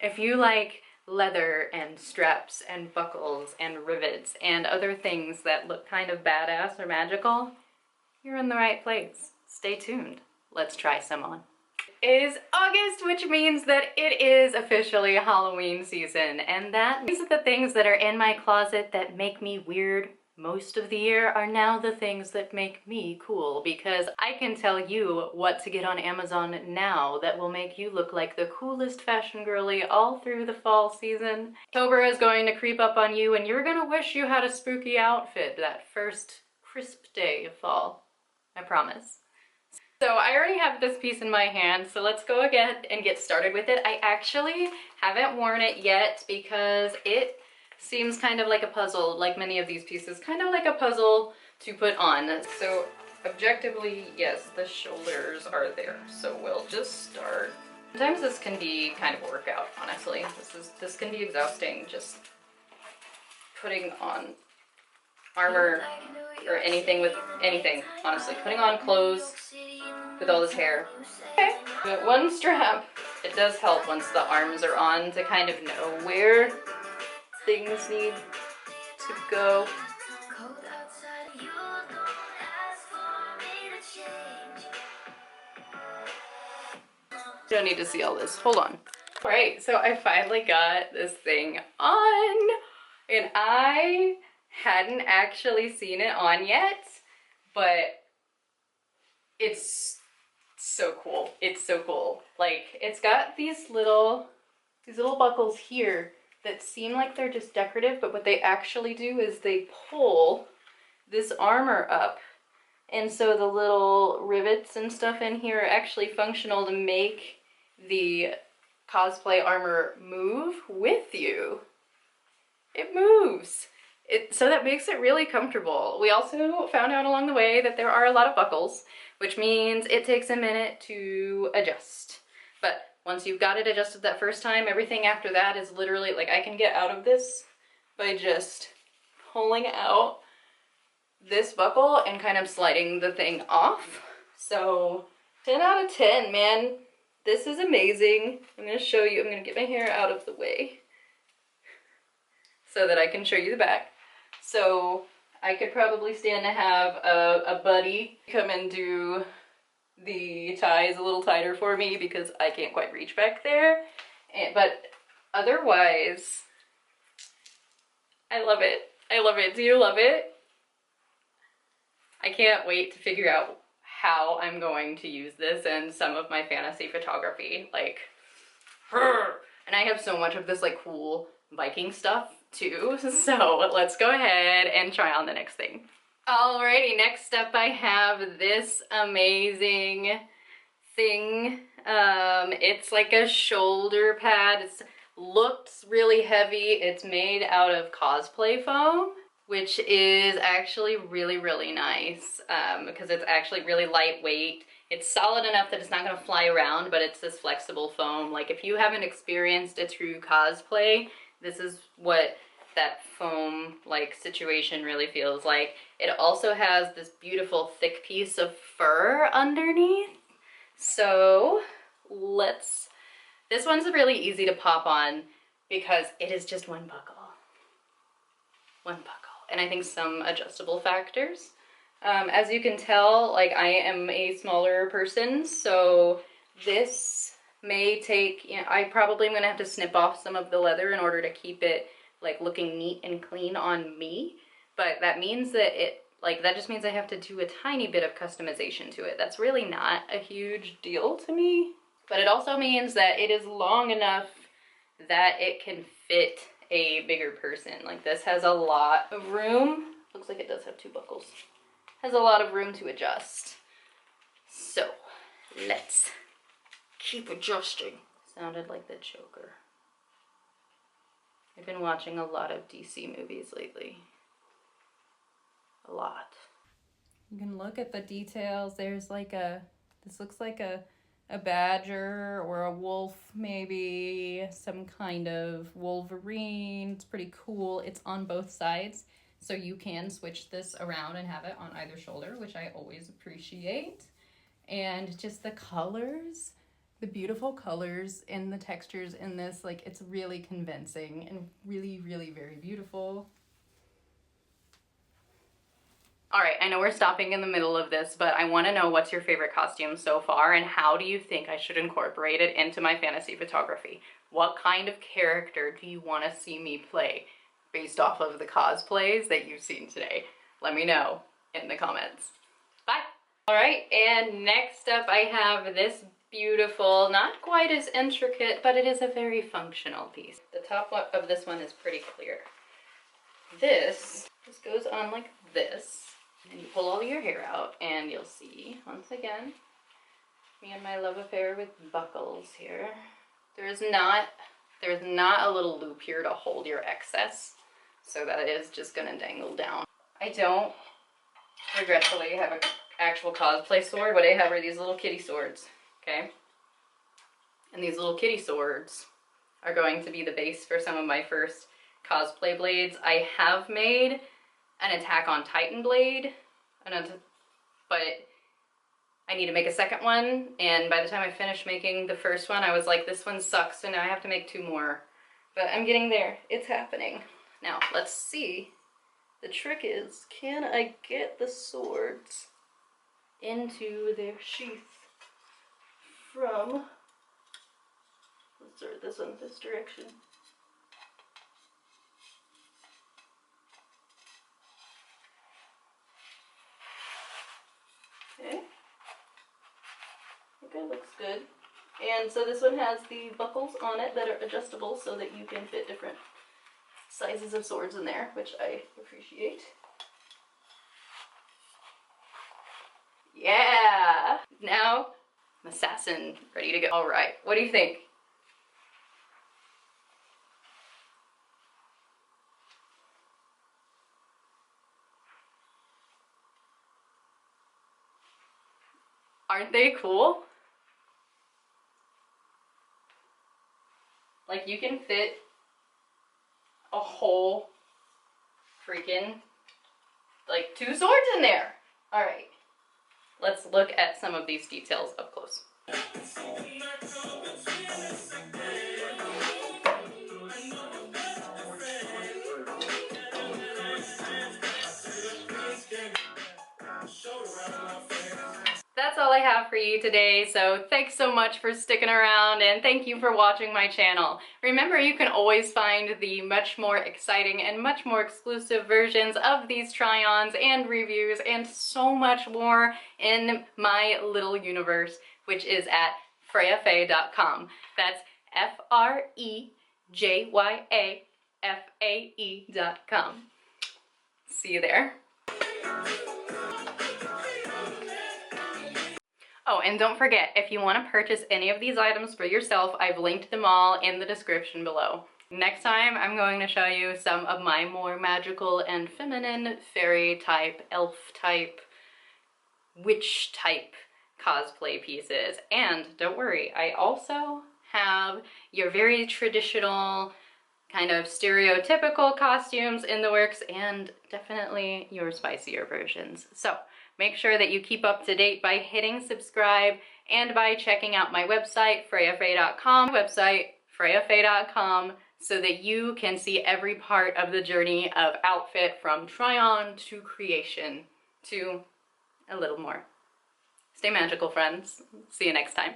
If you like leather and straps and buckles and rivets and other things that look kind of badass or magical, you're in the right place. Stay tuned. Let's try some on. It is August, which means that it is officially Halloween season, and that means that the things that are in my closet that make me weird most of the year are now the things that make me cool, because I can tell you what to get on Amazon now that will make you look like the coolest fashion girly all through the fall season. October is going to creep up on you and you're gonna wish you had a spooky outfit that first crisp day of fall. I promise. So I already have this piece in my hand, so let's go ahead and get started with it. I actually haven't worn it yet because it seems kind of like a puzzle, like many of these pieces, kind of like a puzzle to put on. So objectively, yes, the shoulders are there. So we'll just start. Sometimes this can be kind of a workout, honestly. This can be exhausting, just putting on armor or anything with anything, honestly. Putting on clothes with all this hair. Okay, but one strap. It does help once the arms are on to kind of know where things need to go. You don't need to see all this. Hold on. All right, so I finally got this thing on, and I hadn't actually seen it on yet, but it's so cool. It's so cool. Like, it's got these little buckles here that seem like they're just decorative, but what they actually do is they pull this armor up. And so the little rivets and stuff in here are actually functional to make the cosplay armor move with you. It moves. So that makes it really comfortable. We also found out along the way that there are a lot of buckles, which means it takes a minute to adjust. But once you've got it adjusted that first time, everything after that is literally, like, I can get out of this by just pulling out this buckle and kind of sliding the thing off. So 10 out of 10, man. This is amazing. I'm gonna show you, I'm gonna get my hair out of the way so that I can show you the back. So I could probably stand to have a buddy come and do the ties a little tighter for me because I can't quite reach back there. But otherwise, I love it. I love it. Do you love it? I can't wait to figure out how I'm going to use this in some of my fantasy photography. Like, and I have so much of this like cool Viking stuff too. So let's go ahead and try on the next thing. Alrighty, next up I have this amazing thing. It's like a shoulder pad. It looks really heavy. It's made out of cosplay foam, which is actually really, really nice because it's actually really lightweight. It's solid enough that it's not gonna fly around, but it's this flexible foam. Like, if you haven't experienced a true cosplay, this is what that foam like situation really feels like. It also has this beautiful thick piece of fur underneath. So this one's really easy to pop on because it is just one buckle. One buckle. And I think some adjustable factors. As you can tell, like, I am a smaller person, so this may take, you know, I probably am gonna have to snip off some of the leather in order to keep it like looking neat and clean on me. But that means that that just means I have to do a tiny bit of customization to it. That's really not a huge deal to me. But it also means that it is long enough that it can fit a bigger person. Like, this has a lot of room. Looks like it does have two buckles. Has a lot of room to adjust. So let's keep adjusting. Sounded like the Joker. I've been watching a lot of DC movies lately. A lot. You can look at the details. There's like this looks like a badger or a wolf, maybe some kind of Wolverine. It's pretty cool. It's on both sides, so you can switch this around and have it on either shoulder, which I always appreciate. And just the colors The beautiful colors and the textures in this, like, it's really convincing and really, really very beautiful. All right, I know we're stopping in the middle of this, but I want to know what's your favorite costume so far, and how do you think I should incorporate it into my fantasy photography? What kind of character do you want to see me play based off of the cosplays that you've seen today? Let me know in the comments. Bye. All right, and next up I have this beautiful, not quite as intricate, but it is a very functional piece. The top of this one is pretty clear. This goes on like this, and you pull all your hair out, and you'll see, once again, me and my love affair with buckles here. There's not a little loop here to hold your excess, so that it is just gonna dangle down. I don't, regretfully, have an actual cosplay sword. What I have are these little kitty swords. Okay, and these little kitty swords are going to be the base for some of my first cosplay blades. I have made an Attack on Titan blade, but I need to make a second one, and by the time I finished making the first one, I was like, this one sucks, so now I have to make 2 more. But I'm getting there. It's happening. Now, let's see. The trick is, can I get the swords into their sheath from, let's start this one this direction. Okay. Okay, looks good. And so this one has the buckles on it that are adjustable so that you can fit different sizes of swords in there, which I appreciate. Yeah! Now, I'm assassin, ready to go. All right, what do you think? Aren't they cool? Like, you can fit a whole freaking, like, 2 swords in there. All right, let's look at some of these details up close. That's all I have for you today, so thanks so much for sticking around, and thank you for watching my channel. Remember, you can always find the much more exciting and much more exclusive versions of these try-ons and reviews and so much more in my little universe, which is at freyafae.com. That's FREJYAFAE.com. See you there. Oh, and don't forget, if you want to purchase any of these items for yourself, I've linked them all in the description below. Next time, I'm going to show you some of my more magical and feminine fairy type, elf type, witch type cosplay pieces. And don't worry, I also have your very traditional, kind of stereotypical costumes in the works, and definitely your spicier versions. So make sure that you keep up to date by hitting subscribe and by checking out my website, freyafae.com, so that you can see every part of the journey of outfit, from try-on to creation to a little more. Stay magical, friends. See you next time.